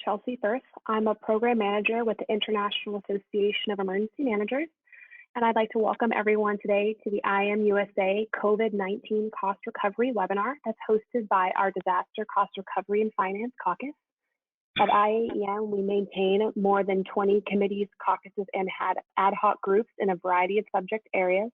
Chelsea Firth. I'm a program manager with the International Association of Emergency Managers, and I'd like to welcome everyone today to the IAEM USA COVID-19 Cost Recovery webinar that's hosted by our Disaster Cost Recovery and Finance Caucus. At IAEM, we maintain more than 20 committees, caucuses, and ad hoc groups in a variety of subject areas.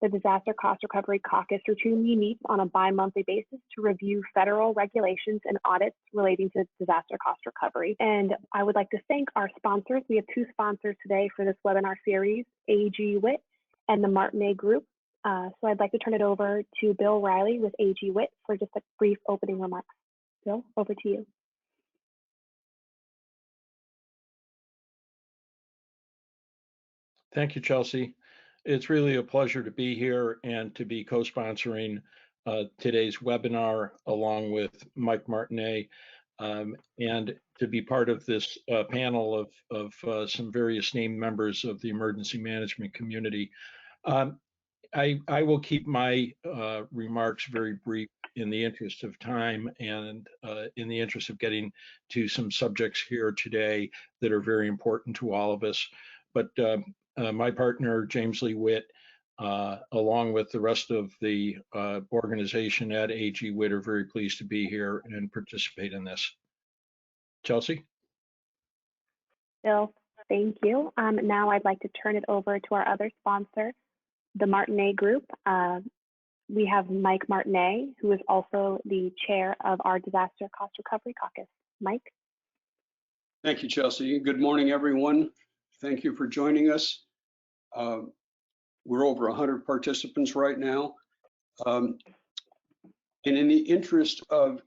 The Disaster Cost Recovery Caucus routinely meets on a bi-monthly basis to review federal regulations and audits relating to disaster cost recovery. And I would like to thank our sponsors. We have two sponsors today for this webinar series, AG Witt and the Martinet Group. So I'd like to turn it over to Bill Riley with AG Witt for just a brief opening remarks. Bill, over to you. Thank you, Chelsea. It's really a pleasure to be here and to be co-sponsoring today's webinar along with Mike Martinet and to be part of this panel of some various named members of the emergency management community. I will keep my remarks very brief in the interest of time and in the interest of getting to some subjects here today that are very important to all of us. But my partner, James Lee Witt, along with the rest of the organization at AG Witt, are very pleased to be here and participate in this. Chelsea? Bill, thank you. Now I'd like to turn it over to our other sponsor, the Martinet Group. We have Mike Martinet, who is also the chair of our Disaster Cost Recovery Caucus. Mike? Thank you, Chelsea. Good morning, everyone. Thank you for joining us. We're over 100 participants right now. And in the interest of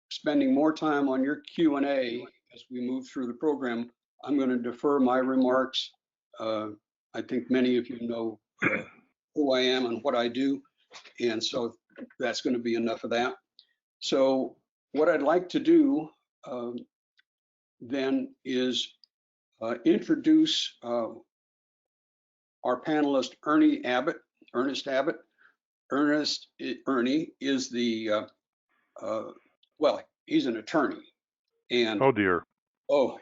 spending more time on your Q&A as we move through the program, I'm going to defer my remarks. I think many of you know who I am and what I do, and so that's going to be enough of that. So what I'd like to do then is introduce our panelist, Ernst Abbott. Ernie is the, well, he's an attorney. And oh dear. Oh,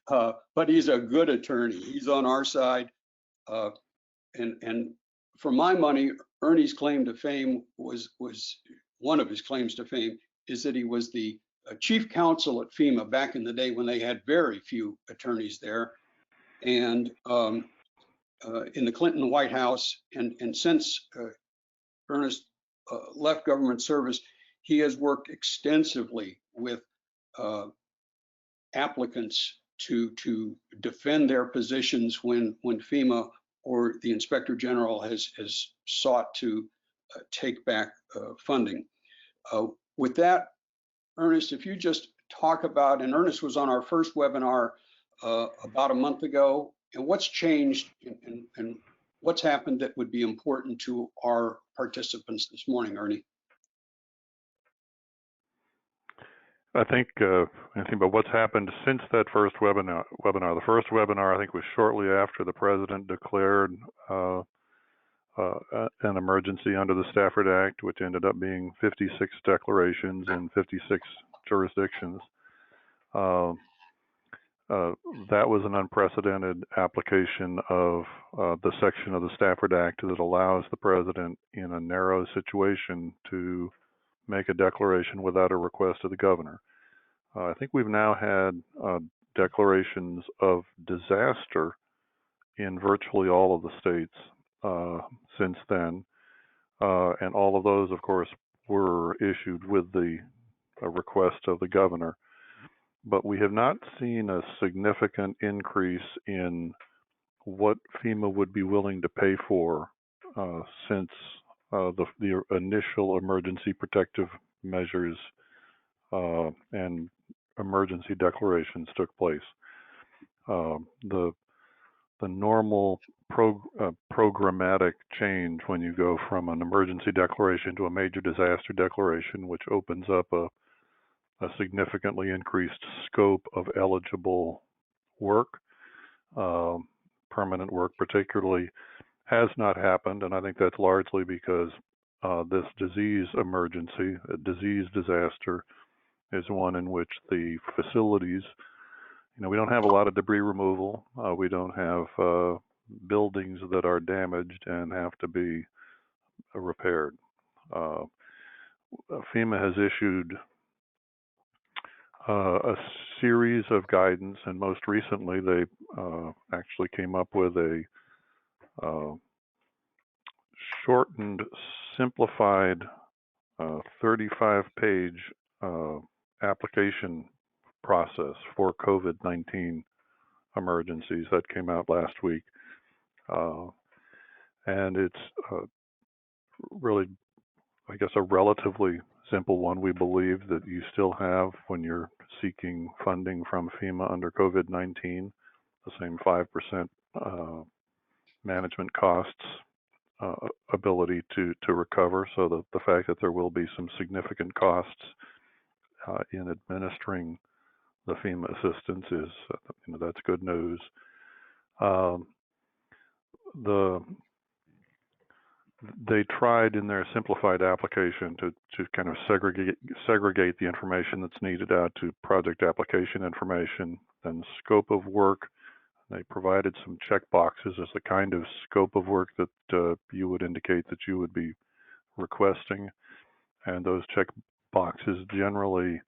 but he's a good attorney. He's on our side. And for my money, Ernie's claim to fame was one of his claims to fame is that he was the chief counsel at FEMA back in the day when they had very few attorneys there. And in the Clinton White House, and since Ernst left government service, he has worked extensively with applicants to defend their positions when FEMA or the Inspector General has sought to take back funding. With that, Ernst, if you just talk about, and Ernst was on our first webinar about a month ago, and what's changed and what's happened that would be important to our participants this morning, Ernie? I think anything about what's happened since that first webinar. The first webinar, I think, was shortly after the president declared an emergency under the Stafford Act, which ended up being 56 declarations in 56 jurisdictions. That was an unprecedented application of the section of the Stafford Act that allows the president in a narrow situation to make a declaration without a request of the governor. I think we've now had declarations of disaster in virtually all of the states since then, and all of those, of course, were issued with the request of the governor. But we have not seen a significant increase in what FEMA would be willing to pay for since the initial emergency protective measures and emergency declarations took place. The normal programmatic change when you go from an emergency declaration to a major disaster declaration, which opens up a significantly increased scope of eligible work, permanent work particularly, has not happened. And I think that's largely because this disease emergency, disease disaster, is one in which the facilities, we don't have a lot of debris removal. We don't have buildings that are damaged and have to be repaired. FEMA has issued a series of guidance, and most recently they actually came up with a shortened, simplified 35-page application process for COVID-19 emergencies that came out last week. And it's really, I guess, a relatively simple one. We believe that you still have, when you're seeking funding from FEMA under COVID-19, the same 5% management costs ability to recover. So the fact that there will be some significant costs in administering the FEMA assistance is, that's good news. They tried in their simplified application to kind of segregate the information that's needed out to project application information, then scope of work. They provided some check boxes as the kind of scope of work that you would indicate that you would be requesting, and those check boxes generally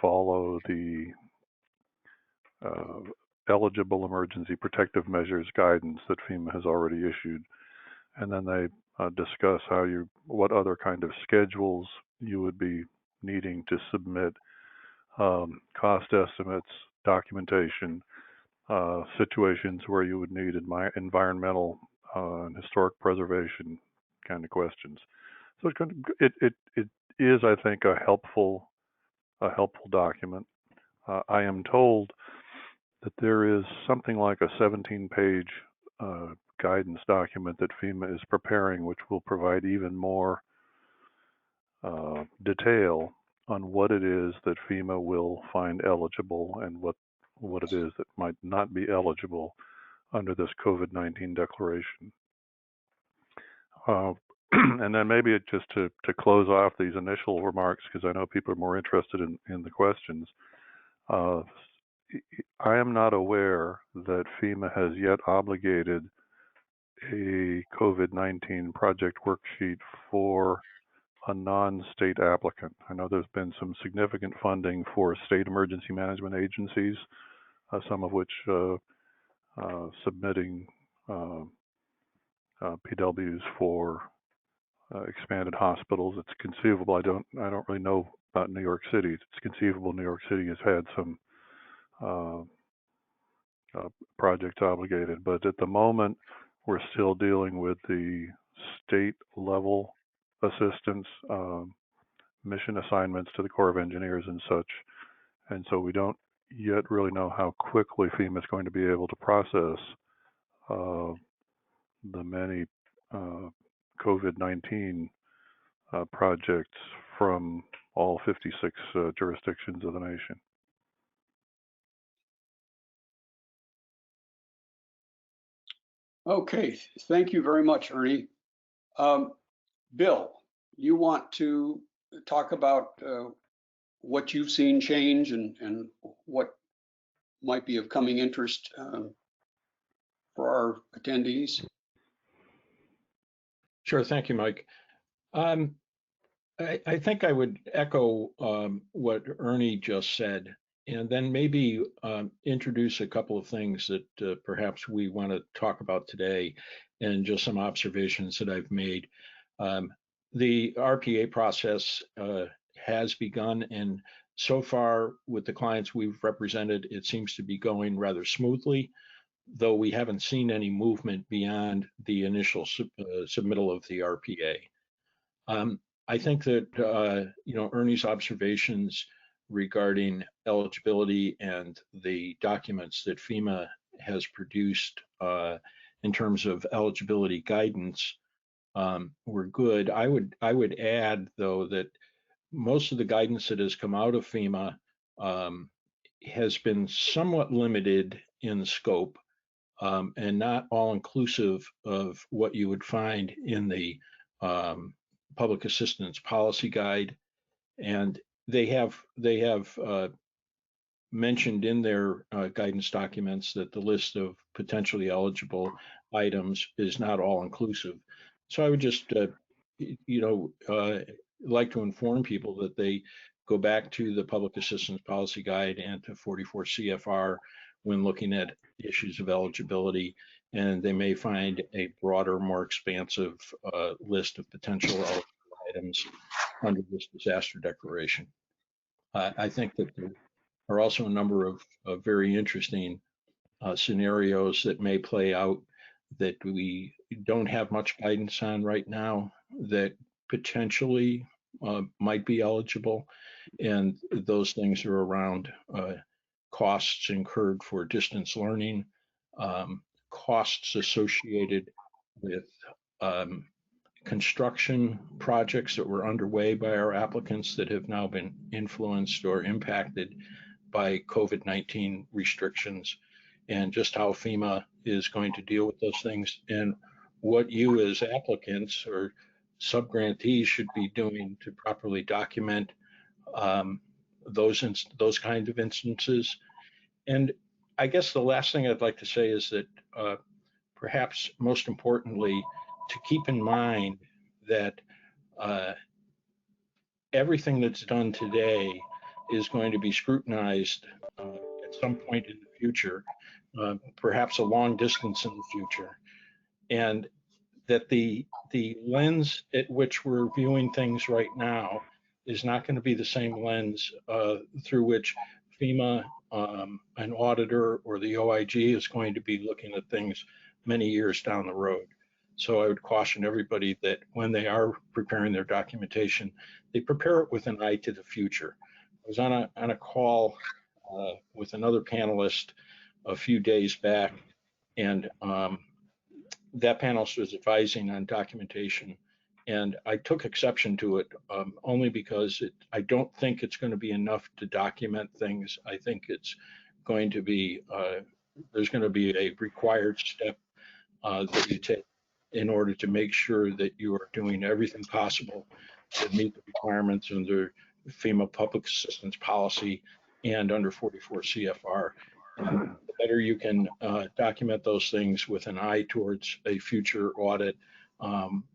follow the eligible emergency protective measures guidance that FEMA has already issued, and then they discuss what other kind of schedules you would be needing to submit, cost estimates, documentation, situations where you would need environmental and historic preservation kind of questions. So it is, I think, a helpful document. I am told that there is something like a 17-page guidance document that FEMA is preparing, which will provide even more detail on what it is that FEMA will find eligible and what it is that might not be eligible under this COVID-19 declaration. And then maybe just to close off these initial remarks, because I know people are more interested in the questions. I am not aware that FEMA has yet obligated a COVID-19 project worksheet for a non-state applicant. I know there's been some significant funding for state emergency management agencies, some of which submitting PWs for expanded hospitals. It's conceivable. I don't really know about New York City. It's conceivable New York City has had some projects obligated, but at the moment we're still dealing with the state level assistance, mission assignments to the Corps of Engineers and such, and so we don't yet really know how quickly FEMA is going to be able to process the many COVID-19 projects from all 56 jurisdictions of the nation. Okay, thank you very much, Ernie. Bill, you want to talk about what you've seen change and what might be of coming interest for our attendees? Sure, thank you, Mike. I think I would echo what Ernie just said, and then maybe introduce a couple of things that perhaps we want to talk about today, and just some observations that I've made. The RPA process has begun, and so far with the clients we've represented, it seems to be going rather smoothly, though we haven't seen any movement beyond the initial submittal of the RPA. I think that Ernie's observations regarding eligibility and the documents that FEMA has produced in terms of eligibility guidance were good. I would add, though, that most of the guidance that has come out of FEMA has been somewhat limited in scope and not all inclusive of what you would find in the Public Assistance Policy Guide. And they have mentioned in their guidance documents that the list of potentially eligible items is not all inclusive. So I would just, like to inform people that they go back to the Public Assistance Policy Guide and to 44 CFR when looking at issues of eligibility, and they may find a broader, more expansive list of potential eligible items under this disaster declaration. I think that there are also a number of very interesting scenarios that may play out that we don't have much guidance on right now that potentially might be eligible. And those things are around costs incurred for distance learning, costs associated with construction projects that were underway by our applicants that have now been influenced or impacted by COVID-19 restrictions, and just how FEMA is going to deal with those things, and what you as applicants or subgrantees should be doing to properly document those kinds of instances. And I guess the last thing I'd like to say is that perhaps most importantly, to keep in mind that everything that's done today is going to be scrutinized at some point in the future, perhaps a long distance in the future, and that the lens at which we're viewing things right now is not going to be the same lens through which FEMA, an auditor, or the OIG is going to be looking at things many years down the road. So I would caution everybody that when they are preparing their documentation, they prepare it with an eye to the future. I was on a call with another panelist a few days back, and that panelist was advising on documentation, and I took exception to it only because I don't think it's going to be enough to document things. I think it's going to be, there's going to be a required step that you take in order to make sure that you are doing everything possible to meet the requirements under FEMA public assistance policy and under 44 CFR. The better you can document those things with an eye towards a future audit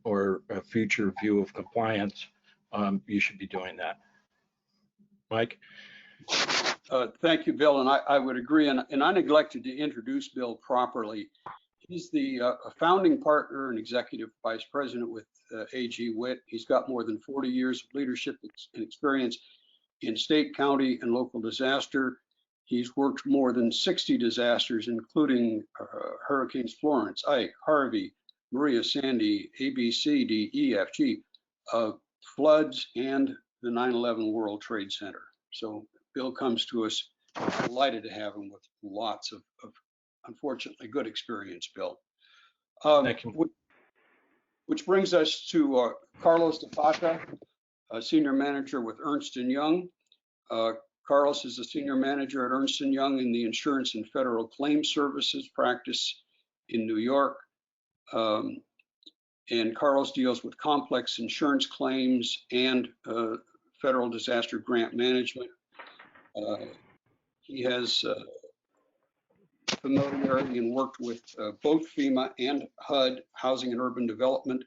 or a future view of compliance, you should be doing that. Mike? Thank you, Bill, and I would agree, and I neglected to introduce Bill properly. He's the founding partner and executive vice president with AG Witt. He's got more than 40 years of leadership and experience in state, county, and local disaster. He's worked more than 60 disasters, including Hurricanes Florence, Ike, Harvey, Maria, Sandy, A, B, C, D, E, F, G, floods, and the 9/11 World Trade Center. So Bill comes to us, delighted to have him with lots of unfortunately good experience, Bill. Thank you. Which brings us to Carlos Zapata, a senior manager with Ernst & Young. Carlos is a senior manager at Ernst & Young in the Insurance and Federal Claims Services practice in New York. And Carlos deals with complex insurance claims and federal disaster grant management. He has familiarity and worked with both FEMA and HUD, Housing and Urban Development.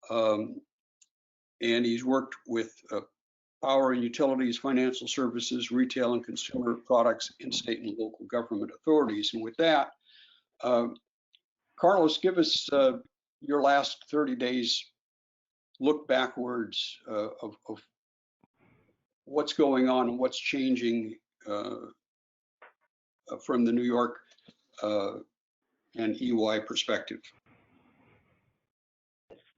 And he's worked with power and utilities, financial services, retail and consumer products, and state and local government authorities. And with that, Carlos, give us your last 30 days look backwards of what's going on and what's changing from the New York and EY perspective.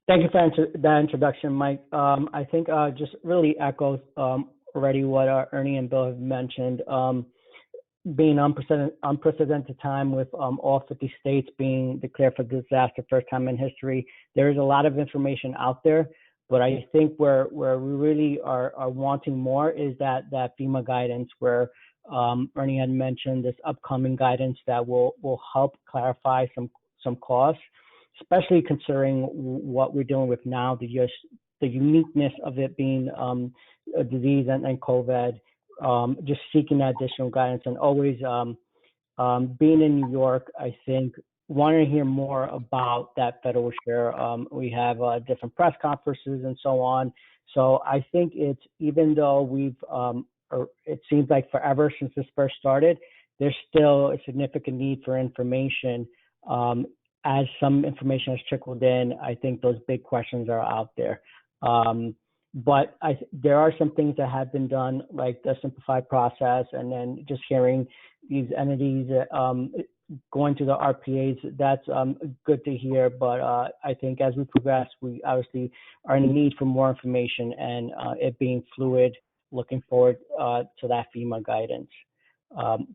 Thank you for that introduction, Mike. I think just really echoes already what Ernie and Bill have mentioned. Being unprecedented time with all 50 states being declared for disaster first time in history, there is a lot of information out there, but I think where we really are wanting more is that FEMA guidance where Ernie had mentioned this upcoming guidance that will help clarify some costs, especially considering what we're dealing with now, the uniqueness of it being disease and COVID, just seeking additional guidance, and always being in New York, I think, wanting to hear more about that federal share. We have different press conferences and so on. So I think it's, even though we've, or it seems like forever since this first started, there's still a significant need for information. As some information has trickled in, I think those big questions are out there. But there are some things that have been done, like the simplified process, and then just hearing these entities going to the RPAs. That's good to hear. But I think as we progress, we obviously are in need for more information, and it being fluid. Looking forward to that FEMA guidance.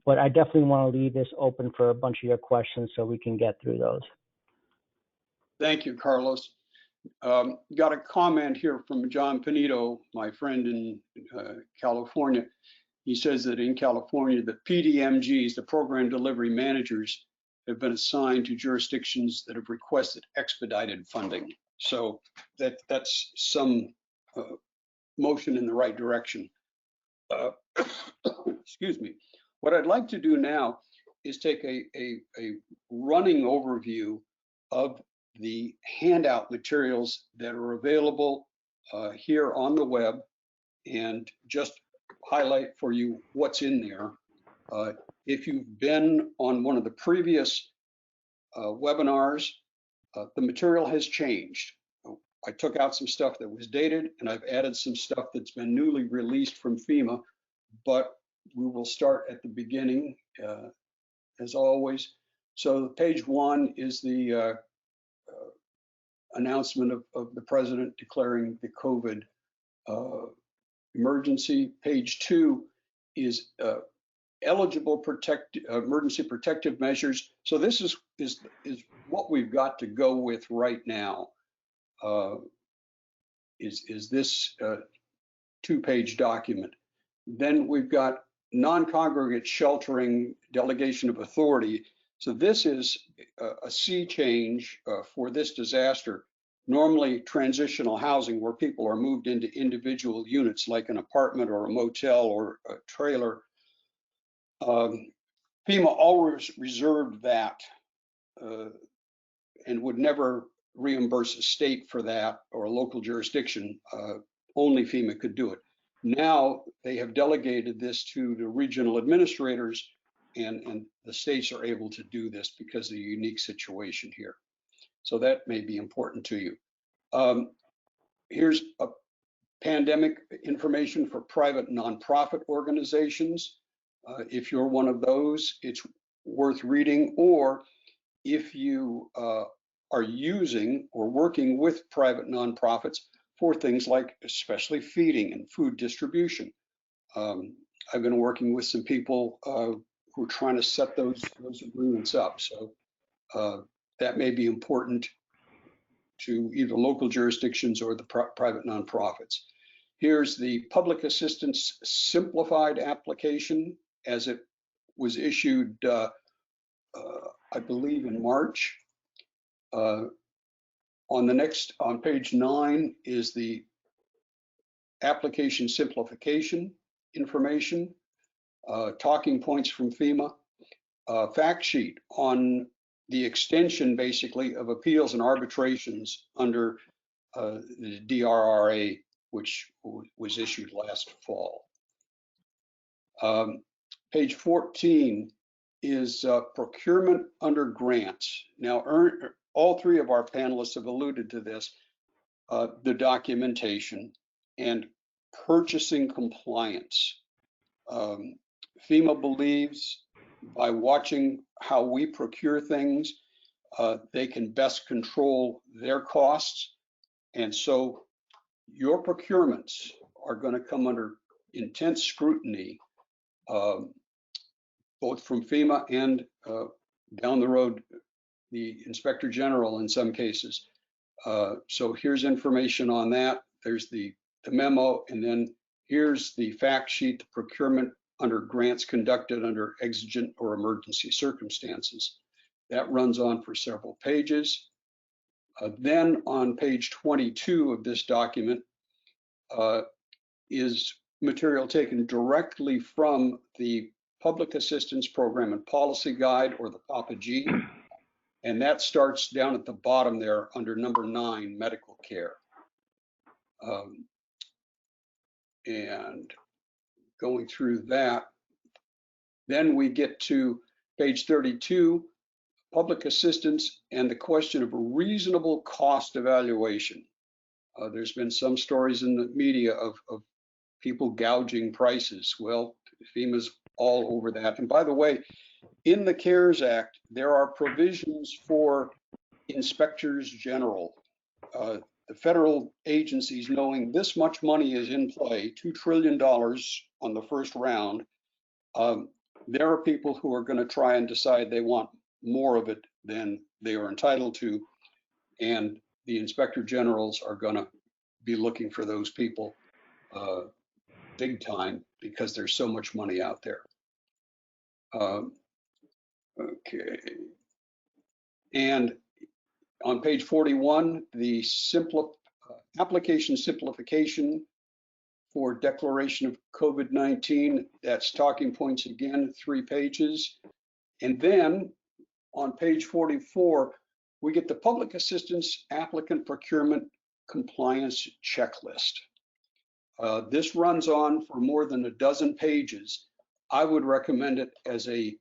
But I definitely want to leave this open for a bunch of your questions so we can get through those. Thank you, Carlos. Got a comment here from John Pinito, my friend in California. He says that in California, the PDMGs, the program delivery managers, have been assigned to jurisdictions that have requested expedited funding. So that's some motion in the right direction. Excuse me. What I'd like to do now is take a running overview of the handout materials that are available here on the web, and just highlight for you what's in there. If you've been on one of the previous webinars, the material has changed. I took out some stuff that was dated, and I've added some stuff that's been newly released from FEMA, but we will start at the beginning, as always. So page 1 is the announcement of the president declaring the COVID emergency. Page 2 is eligible emergency protective measures. So this is what we've got to go with right now. Is this 2-page document. Then we've got non-congregate sheltering, delegation of authority. So this is a sea change for this disaster. Normally transitional housing, where people are moved into individual units like an apartment or a motel or a trailer. FEMA always reserved that and would never reimburse a state for that, or a local jurisdiction. Only FEMA could do it. Now they have delegated this to the regional administrators, and the states are able to do this because of the unique situation here. So that may be important to you. Here's a pandemic information for private nonprofit organizations. If you're one of those, it's worth reading. Or if you are using or working with private nonprofits for things like especially feeding and food distribution. I've been working with some people who are trying to set those agreements up. So that may be important to either local jurisdictions or the private nonprofits. Here's the public assistance simplified application as it was issued, I believe, in March. On page 9 is the application simplification information, talking points from FEMA, fact sheet on the extension, basically, of appeals and arbitrations under the DRRA, which was issued last fall. Page 14 is procurement under grants. Now, all 3 of our panelists have alluded to this, the documentation and purchasing compliance. FEMA believes by watching how we procure things, they can best control their costs. And so your procurements are going to come under intense scrutiny, both from FEMA and down the road, the Inspector General in some cases. So here's information on that. There's the memo, and then here's the fact sheet, the procurement under grants conducted under exigent or emergency circumstances. That runs on for several pages. Then on page 22 of this document, is material taken directly from the Public Assistance Program and Policy Guide, or the PAPA-G, and that starts down at the bottom there under number 9, medical care. And going through that, then we get to page 32, public assistance and the question of a reasonable cost evaluation. There's been some stories in the media of people gouging prices. Well, FEMA's all over that. And by the way, in the CARES Act, there are provisions for inspectors general. The federal agencies, knowing this much money is in play, $2 trillion on the first round, there are people who are going to try and decide they want more of it than they are entitled to, and the inspector generals are going to be looking for those people big time because there's so much money out there. Okay. And on page 41, the application simplification for declaration of COVID-19, that's talking points again, 3 pages. And then on page 44, we get the public assistance applicant procurement compliance checklist. This runs on for more than a dozen pages. I would recommend it as a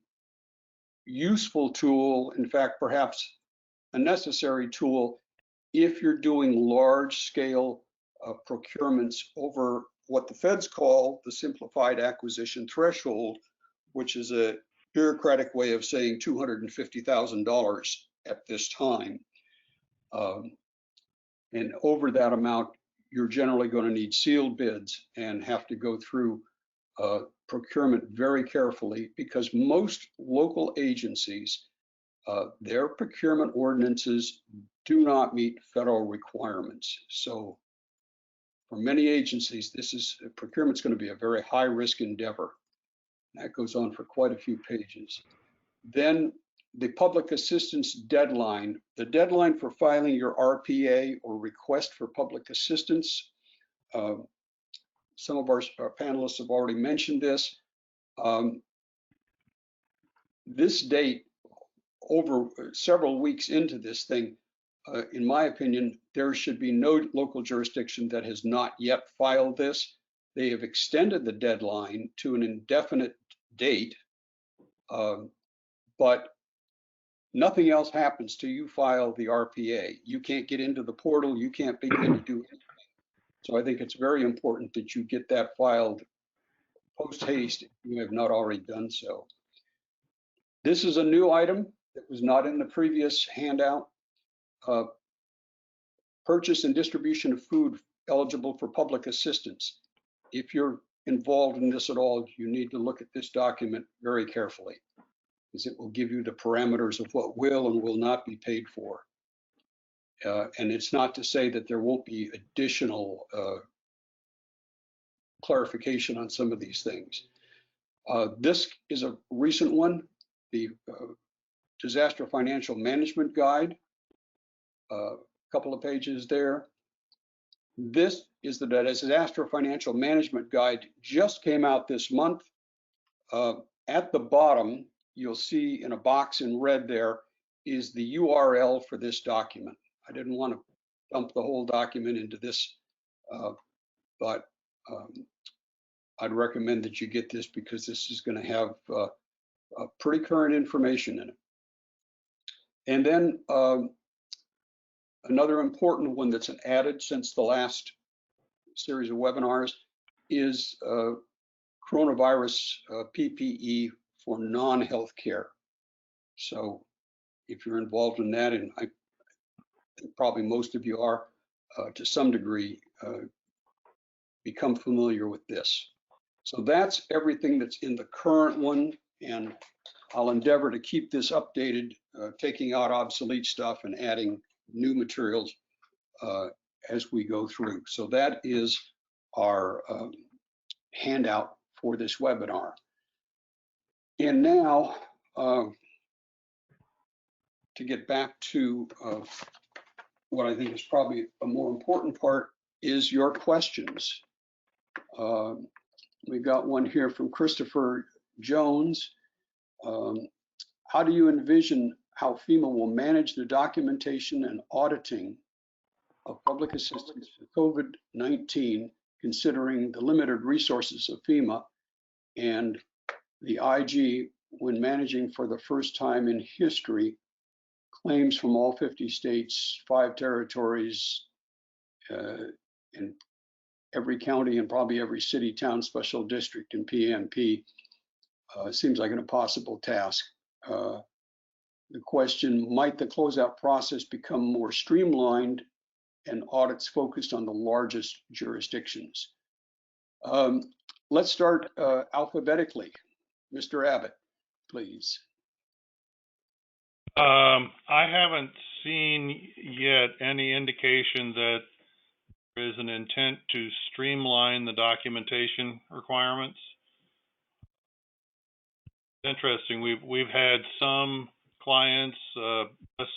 useful tool, in fact, perhaps a necessary tool, if you're doing large scale procurements over what the feds call the simplified acquisition threshold, which is a bureaucratic way of saying $250,000 at this time. And over that amount, you're generally going to need sealed bids and have to go through procurement very carefully, because most local agencies, their procurement ordinances do not meet federal requirements. So for many agencies, procurement's going to be a very high risk endeavor. That goes on for quite a few pages. Then the public assistance deadline, the deadline for filing your RPA or request for public assistance. Some of our panelists have already mentioned this. This date, over several weeks into this thing, in my opinion, there should be no local jurisdiction that has not yet filed this. They have extended the deadline to an indefinite date, but nothing else happens till you file the RPA. You can't get into the portal. You can't begin to do anything. So I think it's very important that you get that filed post haste if you have not already done so. This is a new item that was not in the previous handout. Purchase and distribution of food eligible for public assistance. If you're involved in this at all, you need to look at this document very carefully, because it will give you the parameters of what will and will not be paid for. And it's not to say that there won't be additional clarification on some of these things. This is a recent one, the Disaster Financial Management Guide, a couple of pages there. This is the Disaster Financial Management Guide, just came out this month. At the bottom, you'll see in a box in red there is the URL for this document. I didn't want to dump the whole document into this, but I'd recommend that you get this, because this is going to have pretty current information in it. And then another important one that's added since the last series of webinars is coronavirus PPE for non-healthcare. So if you're involved in that, and I think probably most of you are to some degree, become familiar with this. So that's everything that's in the current one, and I'll endeavor to keep this updated, taking out obsolete stuff and adding new materials as we go through. So that is our handout for this webinar. And now, to get back to what I think is probably a more important part, is your questions. We've got one here from Christopher Jones. How do you envision how FEMA will manage the documentation and auditing of public assistance to COVID-19, considering the limited resources of FEMA and the IG when managing for the first time in history claims from all 50 states, 5 territories, in every county and probably every city, town, special district, and PNP? Seems like an impossible task. The question, might the closeout process become more streamlined and audits focused on the largest jurisdictions? Let's start alphabetically. Mr. Abbott, please. I haven't seen yet any indication that there is an intent to streamline the documentation requirements. Interesting. We've had some clients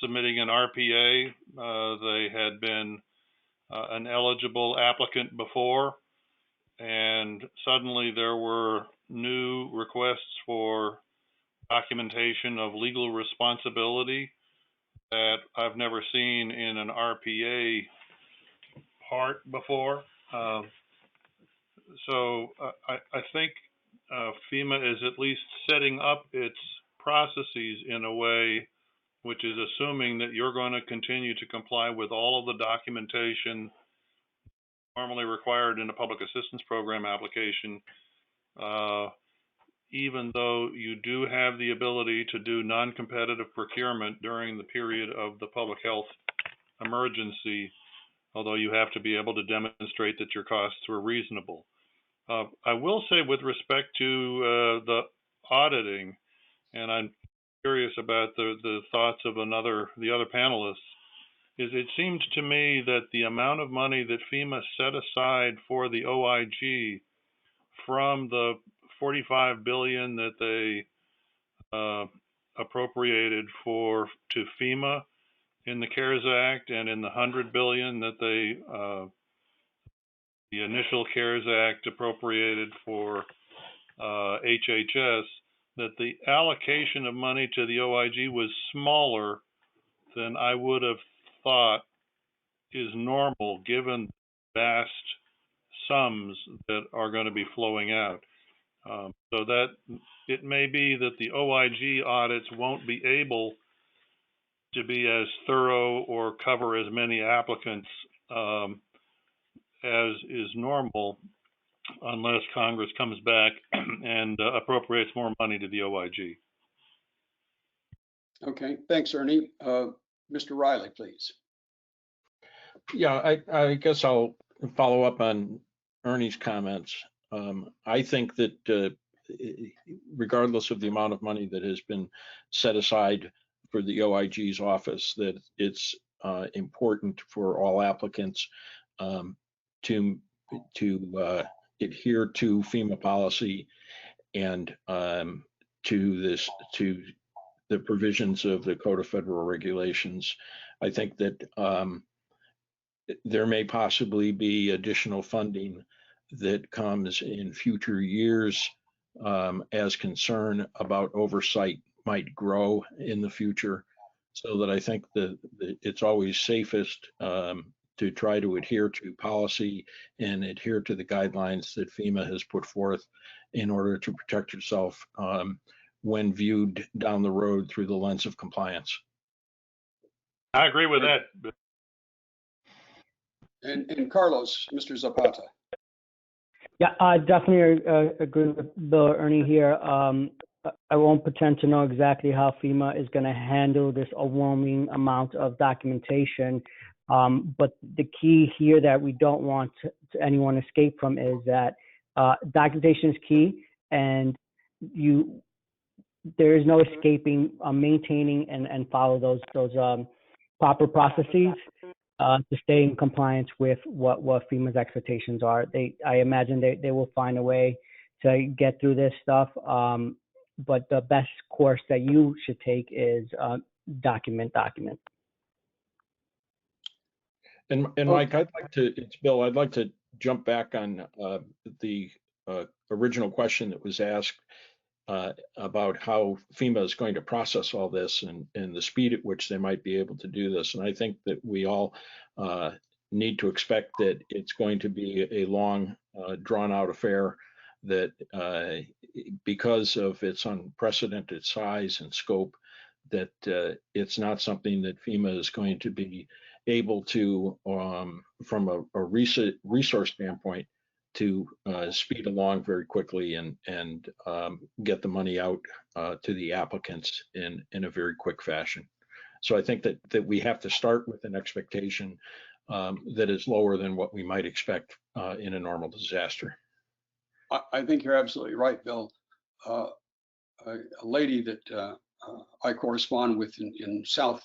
submitting an RPA. They had been an eligible applicant before, and suddenly there were new requests for documentation of legal responsibility that I've never seen in an RPA part before. So I think FEMA is at least setting up its processes in a way which is assuming that you're going to continue to comply with all of the documentation normally required in a public assistance program application, even though you do have the ability to do non-competitive procurement during the period of the public health emergency, although you have to be able to demonstrate that your costs were reasonable. I will say with respect to the auditing, and I'm curious about the thoughts of the other panelists, is it seems to me that the amount of money that FEMA set aside for the OIG from the $45 billion that they appropriated to FEMA in the CARES Act and in the $100 billion that the initial CARES Act appropriated for HHS, that the allocation of money to the OIG was smaller than I would have thought is normal given vast sums that are going to be flowing out. So that it may be that the OIG audits won't be able to be as thorough or cover as many applicants as is normal, unless Congress comes back and appropriates more money to the OIG. Okay, thanks, Ernie. Mr. Riley, please. Yeah, I guess I'll follow up on Ernie's comments. I think that regardless of the amount of money that has been set aside for the OIG's office, that it's important for all applicants to adhere to FEMA policy and to the provisions of the Code of Federal Regulations. I think that there may possibly be additional funding that comes in future years as concern about oversight might grow in the future, so that I think that it's always safest to try to adhere to policy and adhere to the guidelines that FEMA has put forth in order to protect yourself when viewed down the road through the lens of compliance. I agree with that. And Carlos, Mr. Zapata. Yeah, I definitely agree with Bill or Ernie here. I won't pretend to know exactly how FEMA is going to handle this overwhelming amount of documentation. But the key here that we don't want to anyone escape from is that documentation is key, and there is no escaping maintaining and follow those proper processes to stay in compliance with what FEMA's expectations are. I imagine they will find a way to get through this stuff. But the best course that you should take is document. And Mike, it's Bill, I'd like to jump back on the original question that was asked about how FEMA is going to process all this and the speed at which they might be able to do this. And I think that we all need to expect that it's going to be a long, drawn out affair that because of its unprecedented size and scope, that it's not something that FEMA is going to be able to, from a resource standpoint, to speed along very quickly and get the money out to the applicants in a very quick fashion. So I think that we have to start with an expectation that is lower than what we might expect in a normal disaster. I think you're absolutely right, Bill. A lady that I correspond with in South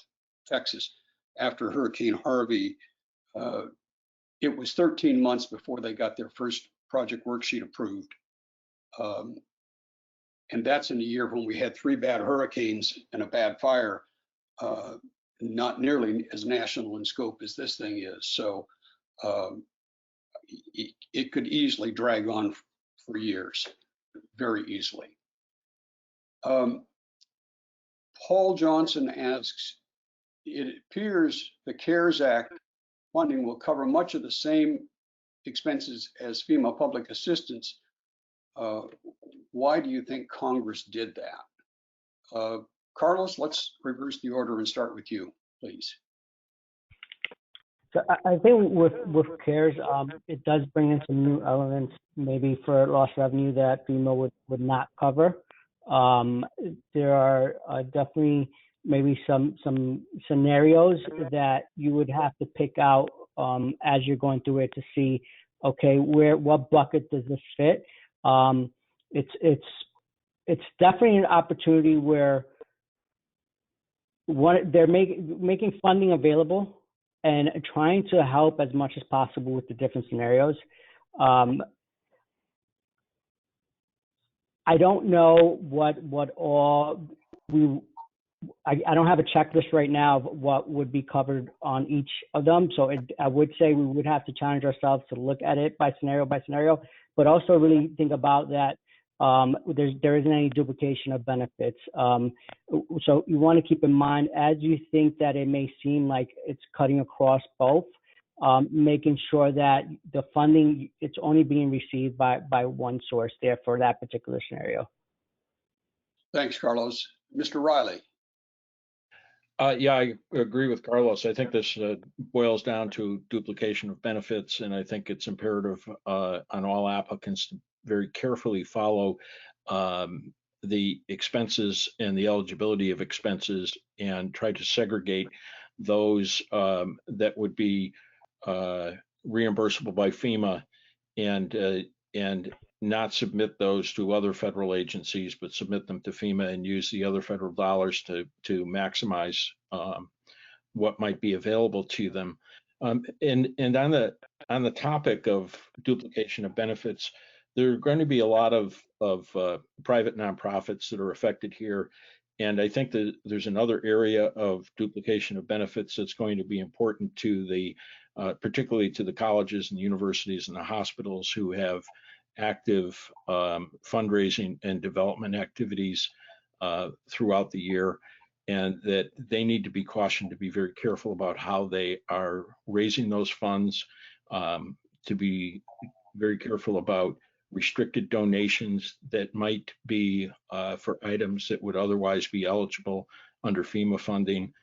Texas after Hurricane Harvey, it was 13 months before they got their first project worksheet approved. And that's in a year when we had 3 bad hurricanes and a bad fire, not nearly as national in scope as this thing is. So it could easily drag on for years, very easily. Paul Johnson asks, it appears the CARES Act funding will cover much of the same expenses as FEMA public assistance. Why do you think Congress did that? Carlos, let's reverse the order and start with you, please. So I think with CARES, it does bring in some new elements, maybe for lost revenue that FEMA would not cover. There are definitely maybe some scenarios that you would have to pick out as you're going through it to see, okay, what bucket does this fit? It's definitely an opportunity where they're making funding available and trying to help as much as possible with the different scenarios. I don't know what all I don't have a checklist right now of what would be covered on each of them. So I would say we would have to challenge ourselves to look at it by scenario, but also really think about that there isn't any duplication of benefits. So you want to keep in mind, as you think that it may seem like it's cutting across both, making sure that the funding, it's only being received by one source there for that particular scenario. Thanks, Carlos. Mr. Riley. Yeah, I agree with Carlos. I think this boils down to duplication of benefits, and I think it's imperative on all applicants to very carefully follow the expenses and the eligibility of expenses and try to segregate those that would be reimbursable by FEMA and not submit those to other federal agencies, but submit them to FEMA and use the other federal dollars to maximize what might be available to them. And on the topic of duplication of benefits, there are going to be a lot of private nonprofits that are affected here. And I think that there's another area of duplication of benefits that's going to be important to the, particularly to the colleges and universities and the hospitals who have active fundraising and development activities throughout the year, and that they need to be cautioned to be very careful about how they are raising those funds, to be very careful about restricted donations that might be for items that would otherwise be eligible under FEMA funding,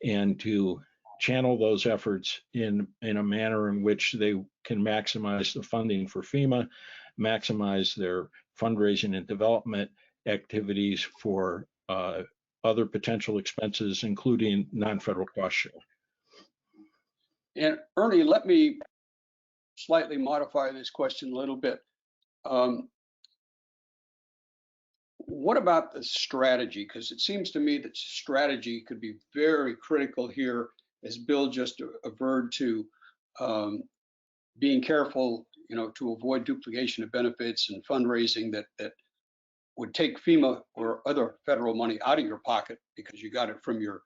and to channel those efforts in a manner in which they can maximize the funding for FEMA, maximize their fundraising and development activities for other potential expenses, including non-federal cost share. And Ernie, let me slightly modify this question a little bit. What about the strategy? Because it seems to me that strategy could be very critical here, as Bill just averred to, being careful, to avoid duplication of benefits and fundraising that would take FEMA or other federal money out of your pocket because you got it from your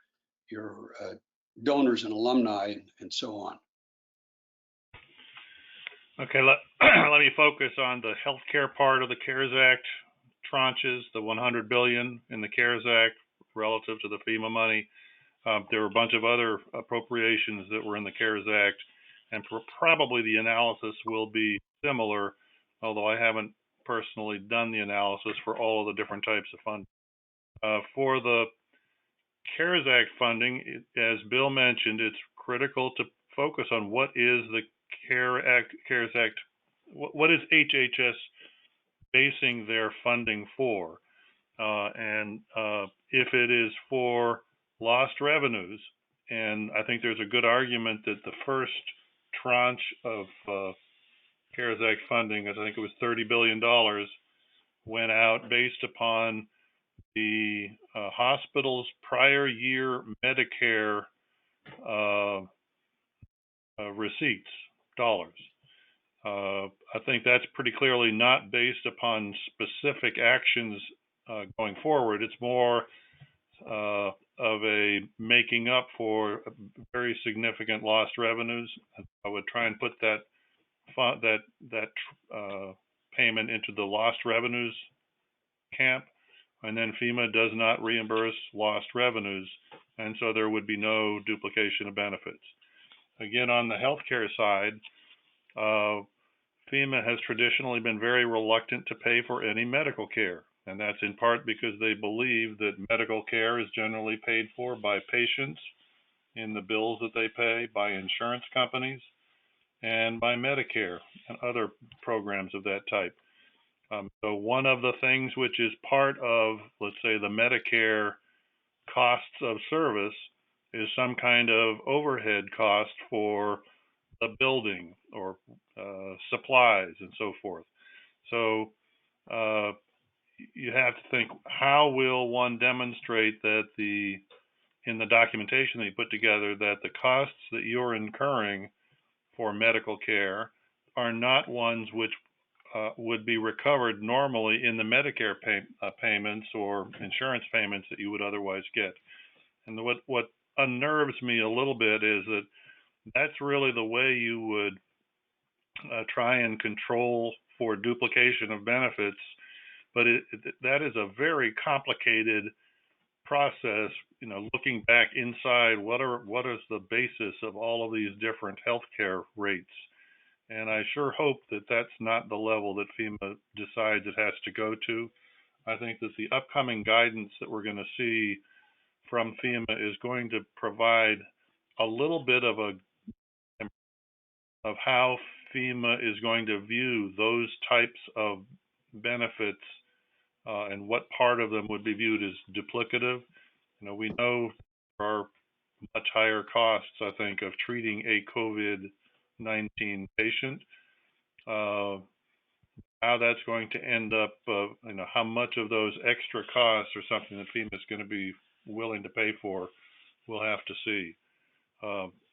donors and alumni and so on. Okay, let me focus on the healthcare part of the CARES Act tranches, the 100 billion in the CARES Act relative to the FEMA money. There were a bunch of other appropriations that were in the CARES Act, and probably the analysis will be similar, although I haven't personally done the analysis for all of the different types of funding. For the CARES Act funding, as Bill mentioned, it's critical to focus on what is the CARES Act, what is HHS basing their funding for? And if it is for lost revenues, and I think there's a good argument that the first tranche of CARES Act funding, I think it was $30 billion, went out based upon the hospital's prior year Medicare receipts, dollars. I think that's pretty clearly not based upon specific actions going forward. It's more of a making up for very significant lost revenues. I would try and put that payment into the lost revenues camp, and then FEMA does not reimburse lost revenues, and so there would be no duplication of benefits. Again, on the healthcare side, FEMA has traditionally been very reluctant to pay for any medical care, and that's in part because they believe that medical care is generally paid for by patients in the bills that they pay, by insurance companies, and by Medicare and other programs of that type. So one of the things which is part of, let's say, the Medicare costs of service is some kind of overhead cost for the building or supplies and so forth. So you have to think, how will one demonstrate that in the documentation that you put together, that the costs that you're incurring for medical care are not ones which would be recovered normally in the Medicare payments or insurance payments that you would otherwise get. And what unnerves me a little bit is that that's really the way you would try and control for duplication of benefits, but that is a very complicated process. You know, looking back inside, what is the basis of all of these different healthcare rates? And I sure hope that that's not the level that FEMA decides it has to go to. I think that the upcoming guidance that we're going to see from FEMA is going to provide a little bit of how FEMA is going to view those types of benefits and what part of them would be viewed as duplicative. You know, we know there are much higher costs, I think, of treating a COVID-19 patient. How that's going to end up, you know, how much of those extra costs are something that FEMA is going to be willing to pay for, we'll have to see.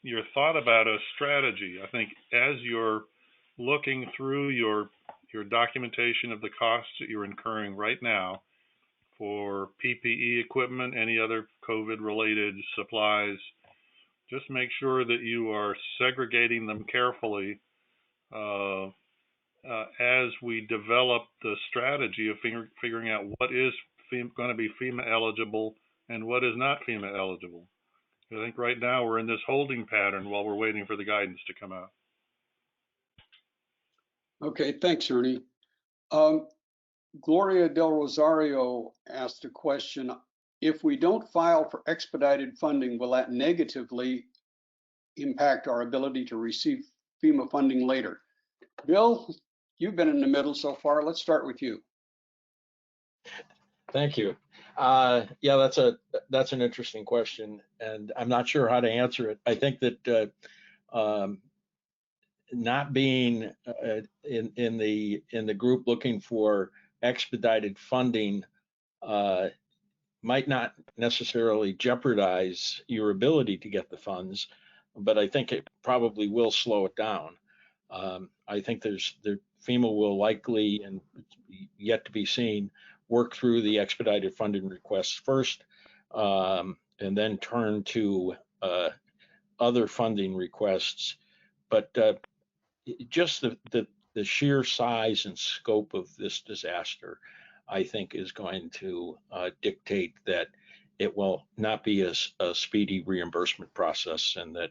Your thought about a strategy, I think, as you're looking through your documentation of the costs that you're incurring right now for PPE equipment, any other COVID-related supplies, just make sure that you are segregating them carefully as we develop the strategy of figuring out what is going to be FEMA eligible and what is not FEMA eligible. I think right now we're in this holding pattern while we're waiting for the guidance to come out. Okay, thanks, Ernie. Gloria Del Rosario asked a question. If we don't file for expedited funding, will that negatively impact our ability to receive FEMA funding later? Bill, you've been in the middle so far. Let's start with you. Thank you. Yeah, that's an interesting question, and I'm not sure how to answer it. I think that not being in the group looking for expedited funding might not necessarily jeopardize your ability to get the funds, but I think it probably will slow it down. I think FEMA will likely, and yet to be seen, work through the expedited funding requests first, and then turn to other funding requests. But just the sheer size and scope of this disaster, I think, is going to dictate that it will not be a speedy reimbursement process, and that,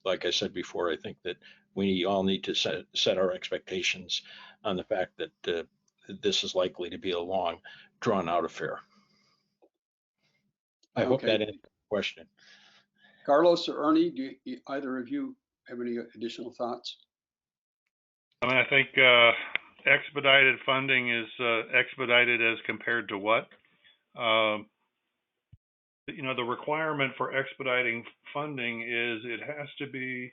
like I said before, I think that we all need to set our expectations on the fact that this is likely to be a long, drawn-out affair. I hope that answers the question. Carlos or Ernie, do either of you have any additional thoughts? I mean, I think expedited funding is expedited as compared to what? You know, the requirement for expediting funding is it has to be,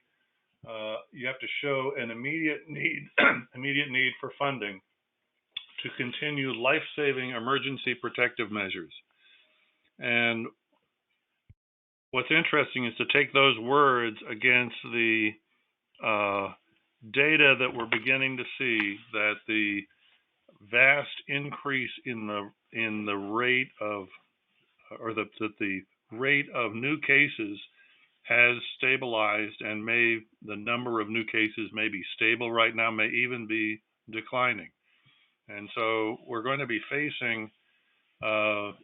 you have to show an immediate need, immediate need for funding to continue life-saving emergency protective measures. And what's interesting is to take those words against the data that we're beginning to see, that the vast increase in the rate of, or that the rate of new cases has stabilized, and the number of new cases may be stable right now, may even be declining. And so we're going to be facing,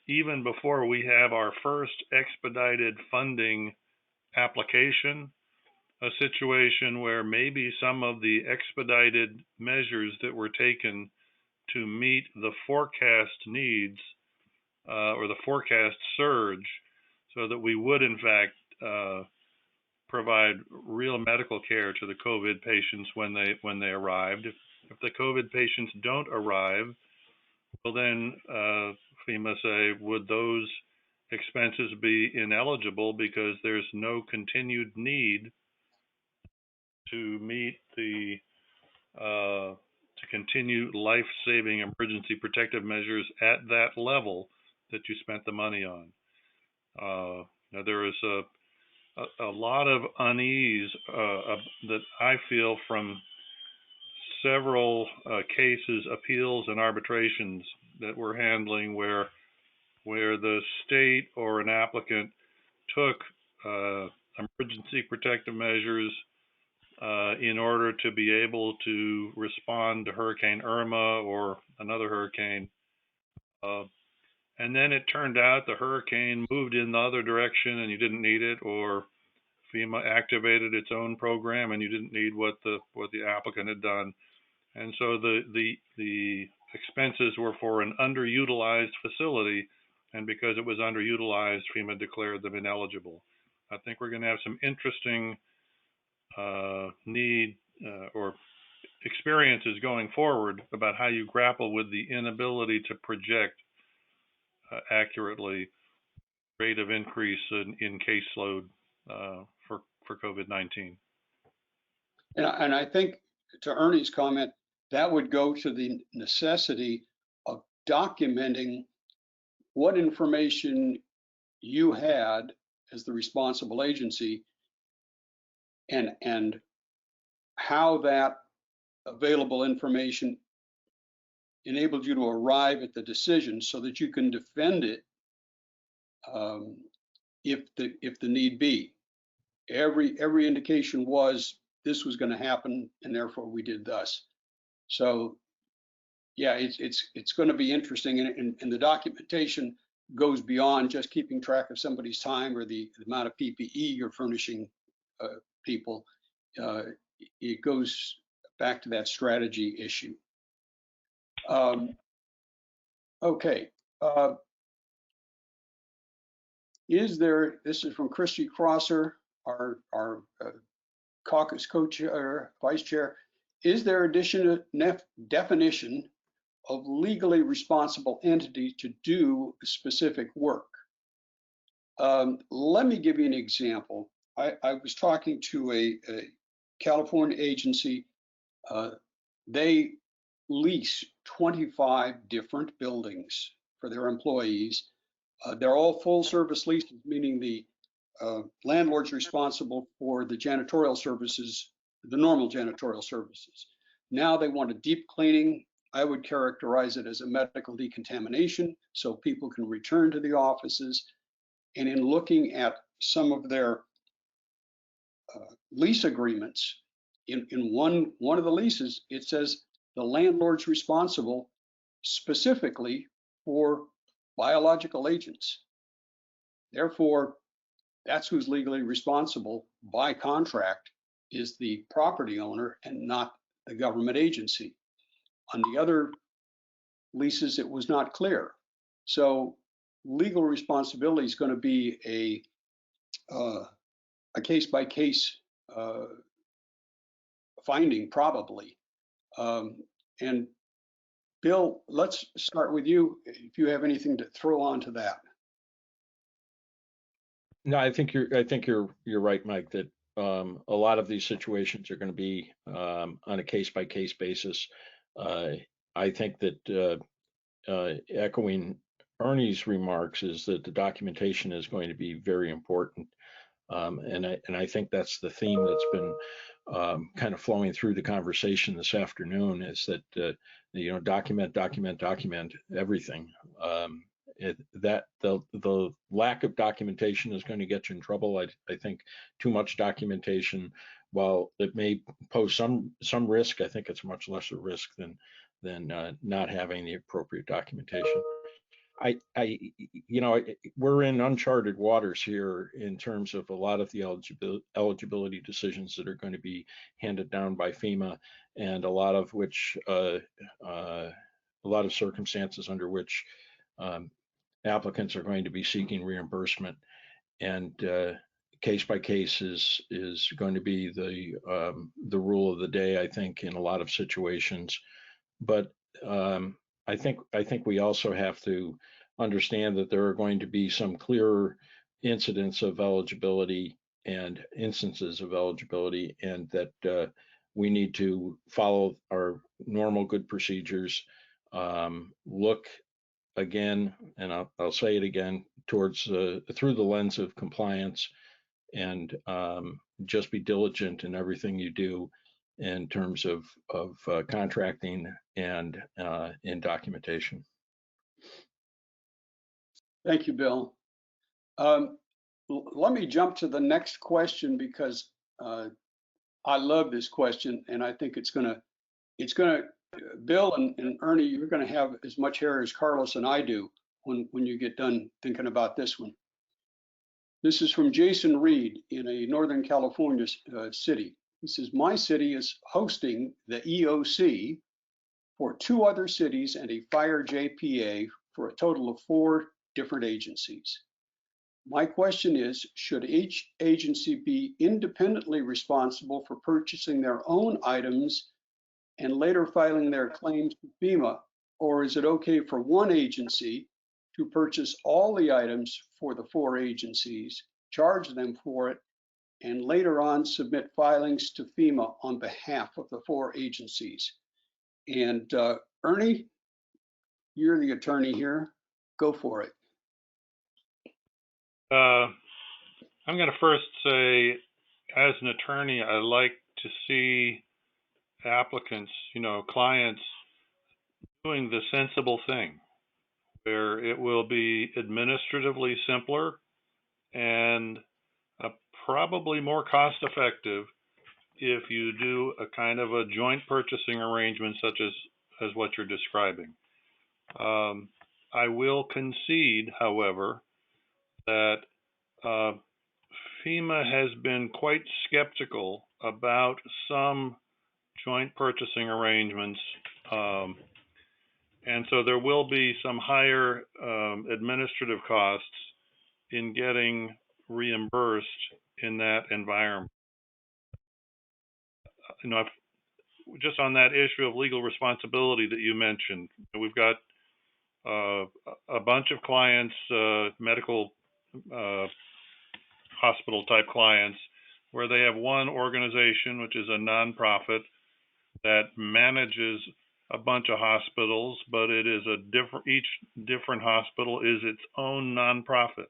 even before we have our first expedited funding application, a situation where maybe some of the expedited measures that were taken to meet the forecast needs or the forecast surge, so that we would in fact provide real medical care to the COVID patients when they arrived. If the COVID patients don't arrive, well then FEMA say, would those expenses be ineligible because there's no continued need to meet the to continue life-saving emergency protective measures at that level that you spent the money on. Now there is a lot of unease that I feel from several cases, appeals, and arbitrations that we're handling where the state or an applicant took emergency protective measures in order to be able to respond to Hurricane Irma or another hurricane. And then it turned out the hurricane moved in the other direction and you didn't need it, or FEMA activated its own program and you didn't need what the applicant had done. And so the expenses were for an underutilized facility, and because it was underutilized, FEMA declared them ineligible. I think we're going to have some interesting or experiences going forward about how you grapple with the inability to project accurately rate of increase in caseload for COVID-19. And I think, to Ernie's comment, that would go to the necessity of documenting what information you had as the responsible agency, and how that available information enabled you to arrive at the decision so that you can defend it if the need be. Every indication was this was going to happen, and therefore we did thus. So yeah, it's going to be interesting, and the documentation goes beyond just keeping track of somebody's time or the amount of PPE you're furnishing people. It goes back to that strategy issue. Okay. This is from Christy Crosser, our Caucus co-chair, vice chair. Is there additional definition of legally responsible entity to do specific work? Let me give you an example. I was talking to a California agency. They lease 25 different buildings for their employees. They're all full service leases, meaning the landlord's responsible for the janitorial services, the normal janitorial services. Now they want a deep cleaning. I would characterize it as a medical decontamination, so people can return to the offices. And in looking at some of their lease agreements, in one of the leases, it says the landlord's responsible specifically for biological agents. Therefore, that's who's legally responsible by contract, is the property owner and not the government agency. On the other leases, it was not clear. So legal responsibility is going to be a case-by-case finding, probably. And Bill, let's start with you, if you have anything to throw onto that. No, I think you're right, Mike, that a lot of these situations are going to be on a case-by-case basis. I think that echoing Ernie's remarks is that the documentation is going to be very important. And I think that's the theme that's been kind of flowing through the conversation this afternoon, is that document everything. That the lack of documentation is going to get you in trouble. I think too much documentation, while it may pose some risk, I think it's much lesser risk than not having the appropriate documentation. We're in uncharted waters here in terms of a lot of the eligibility decisions that are going to be handed down by FEMA, and a lot of circumstances under which applicants are going to be seeking reimbursement, and case by case is going to be the rule of the day, I think, in a lot of situations. But I think we also have to understand that there are going to be some clearer incidents of eligibility and instances of eligibility, and that we need to follow our normal good procedures, look again, and I'll say it again, towards through the lens of compliance, and just be diligent in everything you do in terms of contracting and in documentation. Thank you, Bill. Let me jump to the next question, because I love this question, and I think it's gonna, Bill and Ernie, you're gonna have as much hair as Carlos and I do when you get done thinking about this one. This is from Jason Reed in a Northern California city. He says, my city is hosting the EOC for 2 other cities and a fire JPA for a total of 4 different agencies. My question is, should each agency be independently responsible for purchasing their own items and later filing their claims to FEMA, or is it okay for one agency to purchase all the items for the 4 agencies, charge them for it, and later on submit filings to FEMA on behalf of the 4 agencies? And Ernie, you're the attorney here. Go for it. I'm going to first say, as an attorney, I like to see applicants, clients, doing the sensible thing, where it will be administratively simpler and probably more cost effective if you do a kind of a joint purchasing arrangement such as what you're describing. I will concede, however, that FEMA has been quite skeptical about some joint purchasing arrangements, and so there will be some higher administrative costs in getting reimbursed in that environment. Just on that issue of legal responsibility that you mentioned, we've got a bunch of clients, medical hospital type clients, where they have one organization, which is a nonprofit, that manages a bunch of hospitals, but it is each different hospital is its own nonprofit.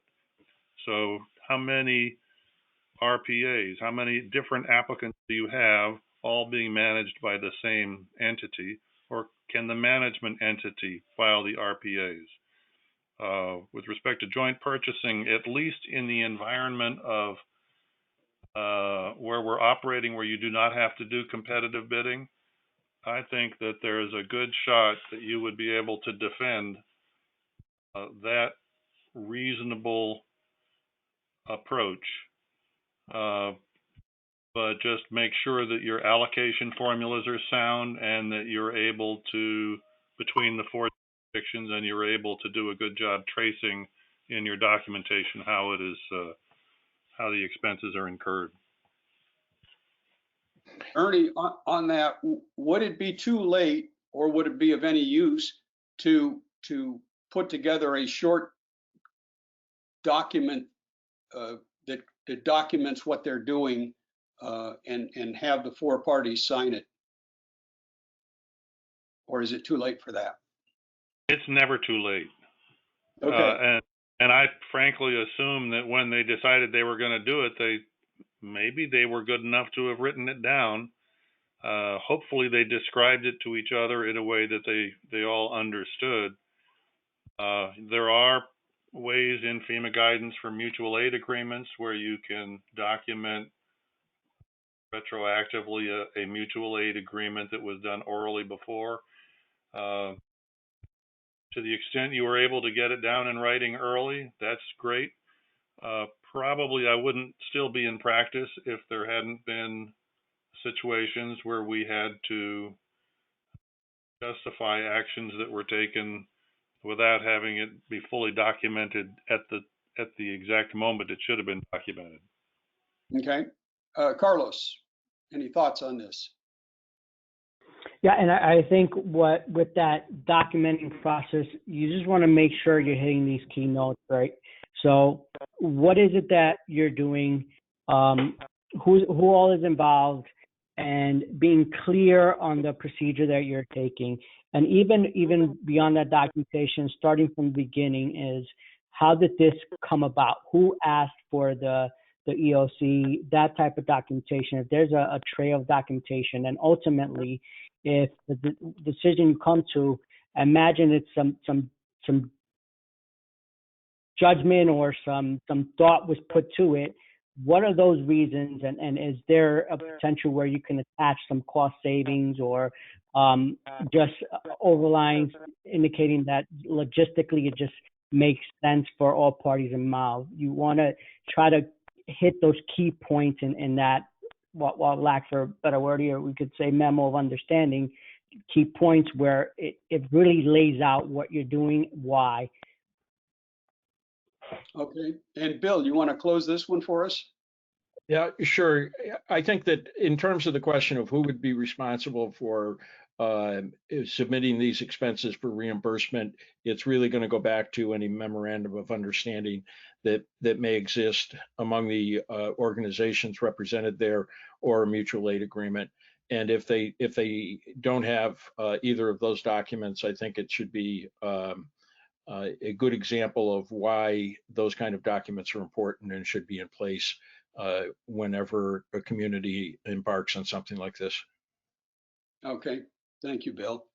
So how many RPAs, how many different applicants do you have, all being managed by the same entity, or can the management entity file the RPAs? With respect to joint purchasing, at least in the environment of where we're operating where you do not have to do competitive bidding, I think that there is a good shot that you would be able to defend that reasonable approach. But just make sure that your allocation formulas are sound and that you're able to, between the four jurisdictions, and you're able to do a good job tracing in your documentation how it is, how the expenses are incurred. Ernie, on that, would it be too late, or would it be of any use to put together a short document that documents what they're doing and have the four parties sign it? Or is it too late for that? It's never too late. Okay. And I frankly assume that when they decided they were going to do it, maybe they were good enough to have written it down. Hopefully they described it to each other in a way that they all understood. There are ways in FEMA guidance for mutual aid agreements where you can document retroactively a mutual aid agreement that was done orally before. To the extent you were able to get it down in writing early, that's great. Probably I wouldn't still be in practice if there hadn't been situations where we had to justify actions that were taken without having it be fully documented at the exact moment it should have been documented. Okay. Carlos, any thoughts on this? Yeah, and I think with that documenting process, you just want to make sure you're hitting these key notes, right? So what is it that you're doing? Who all is involved? And being clear on the procedure that you're taking. And even beyond that documentation, starting from the beginning, is how did this come about? Who asked for the EOC, that type of documentation? If there's a trail of documentation, and ultimately, if the decision you come to, imagine it's some judgment or some thought was put to it. What are those reasons, and is there a potential where you can attach some cost savings or just overlines indicating that logistically it just makes sense for all parties involved? You want to try to hit those key points in that, what lack for a better word here, we could say memo of understanding, key points where it really lays out what you're doing, why. Okay. And Bill, you want to close this one for us? Yeah, sure. I think that in terms of the question of who would be responsible for submitting these expenses for reimbursement, it's really going to go back to any memorandum of understanding that may exist among the organizations represented there, or a mutual aid agreement. And if they don't have either of those documents, I think it should be a good example of why those kind of documents are important and should be in place whenever a community embarks on something like this. Okay, thank you, Bill.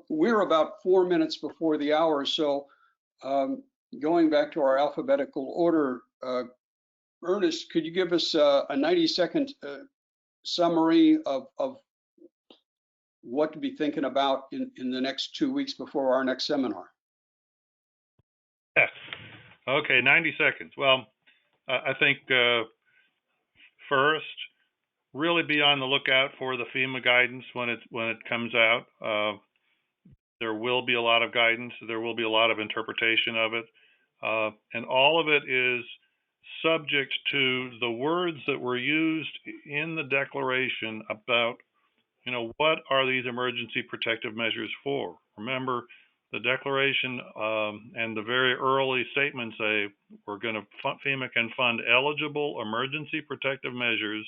We're about 4 minutes before the hour, so going back to our alphabetical order, Ernest, could you give us a 90-second summary of what to be thinking about in the next 2 weeks before our next seminar? Yes. Okay, 90 seconds. Well, I think first, really be on the lookout for the FEMA guidance when it comes out. There will be a lot of guidance. There will be a lot of interpretation of it, and all of it is subject to the words that were used in the declaration about, what are these emergency protective measures for? Remember, the declaration and the very early statement say FEMA can fund eligible emergency protective measures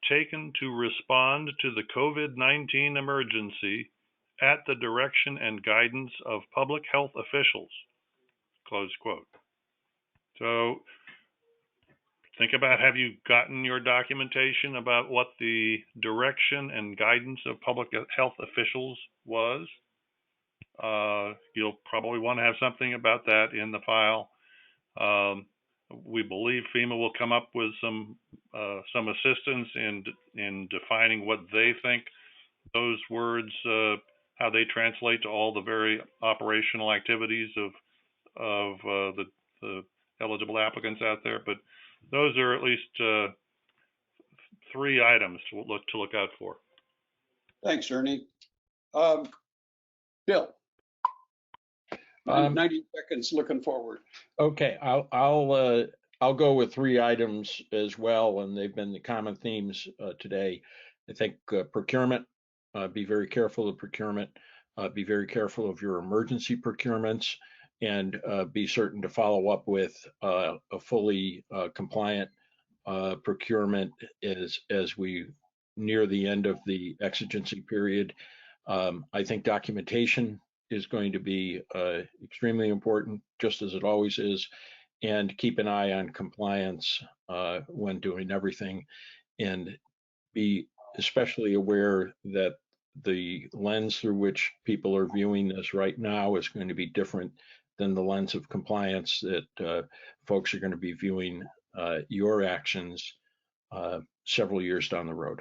taken to respond to the COVID-19 emergency at the direction and guidance of public health officials, close quote. So think about, have you gotten your documentation about what the direction and guidance of public health officials was? You'll probably want to have something about that in the file. We believe FEMA will come up with some assistance in defining what they think those words, how they translate to all the very operational activities of the eligible applicants out there. But those are at least 3 items to look out for. Thanks, Ernie. Bill, 90 seconds looking forward. Okay, I'll go with 3 items as well, and they've been the common themes today. I think procurement, be very careful of procurement, be very careful of your emergency procurements, and be certain to follow up with a fully compliant procurement as we near the end of the exigency period. I think documentation is going to be extremely important, just as it always is, and keep an eye on compliance when doing everything, and be especially aware that the lens through which people are viewing this right now is going to be different than the lens of compliance that folks are going to be viewing your actions several years down the road.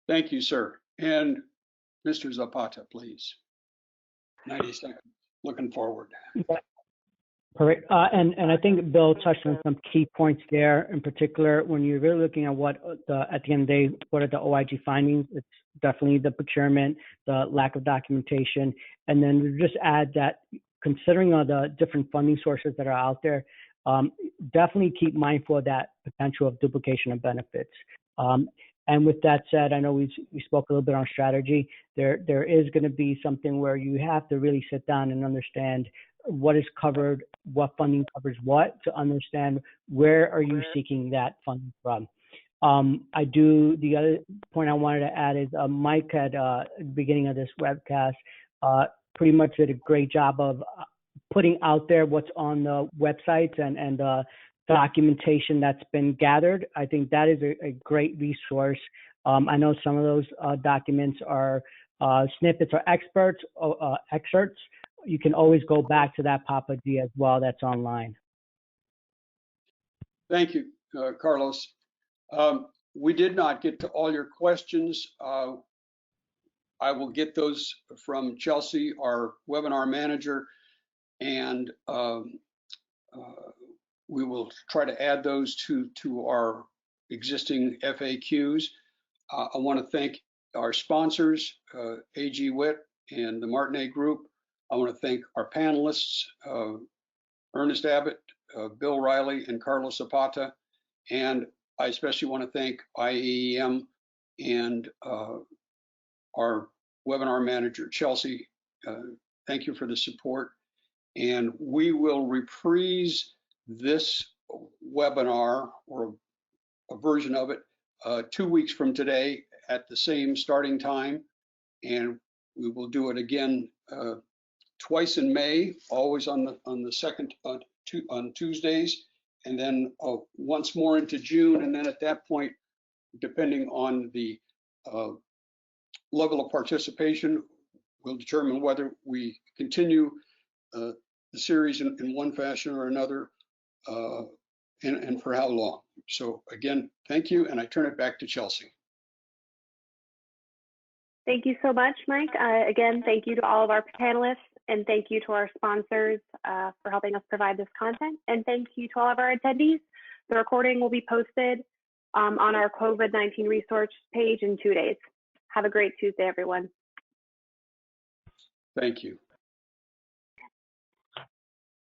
Thank you, sir. And Mr. Zapata, please. 90 seconds. Looking forward. Yeah. Correct. And I think Bill touched on some key points there. In particular, when you're really looking at what at the end of the day, what are the OIG findings? It's definitely the procurement, the lack of documentation, and then we just add that considering all the different funding sources that are out there, definitely keep mindful of that potential of duplication of benefits. And with that said, I know we spoke a little bit on strategy. There is going to be something where you have to really sit down and understand what is covered, what funding covers what, to understand where are you seeking that funding from. The other point I wanted to add is Mike had at the beginning of this webcast pretty much did a great job of putting out there what's on the websites and documentation that's been gathered. I think that is a great resource. I know some of those documents are snippets or excerpts. You can always go back to that Papa D as well. That's online. Thank you, Carlos. We did not get to all your questions. I will get those from Chelsea, our webinar manager, and we will try to add those to our existing FAQs. I want to thank our sponsors, AG Witt and the Martinet Group. I want to thank our panelists, Ernst, Abbott, Bill Riley, and Carlos Zapata. And I especially want to thank IAEM and our webinar manager, Chelsea. Thank you for the support. And we will reprise this webinar, or a version of it, 2 weeks from today at the same starting time. And we will do it again twice in May, always on the second on Tuesdays, and then once more into June. And then at that point, depending on the level of participation, we'll determine whether we continue the series in one fashion or another, and for how long. So again, thank you, and I turn it back to Chelsea. Thank you so much, Mike. Again, thank you to all of our panelists, and thank you to our sponsors for helping us provide this content. And thank you to all of our attendees. The recording will be posted on our COVID-19 resource page in 2 days. Have a great Tuesday, everyone. Thank you.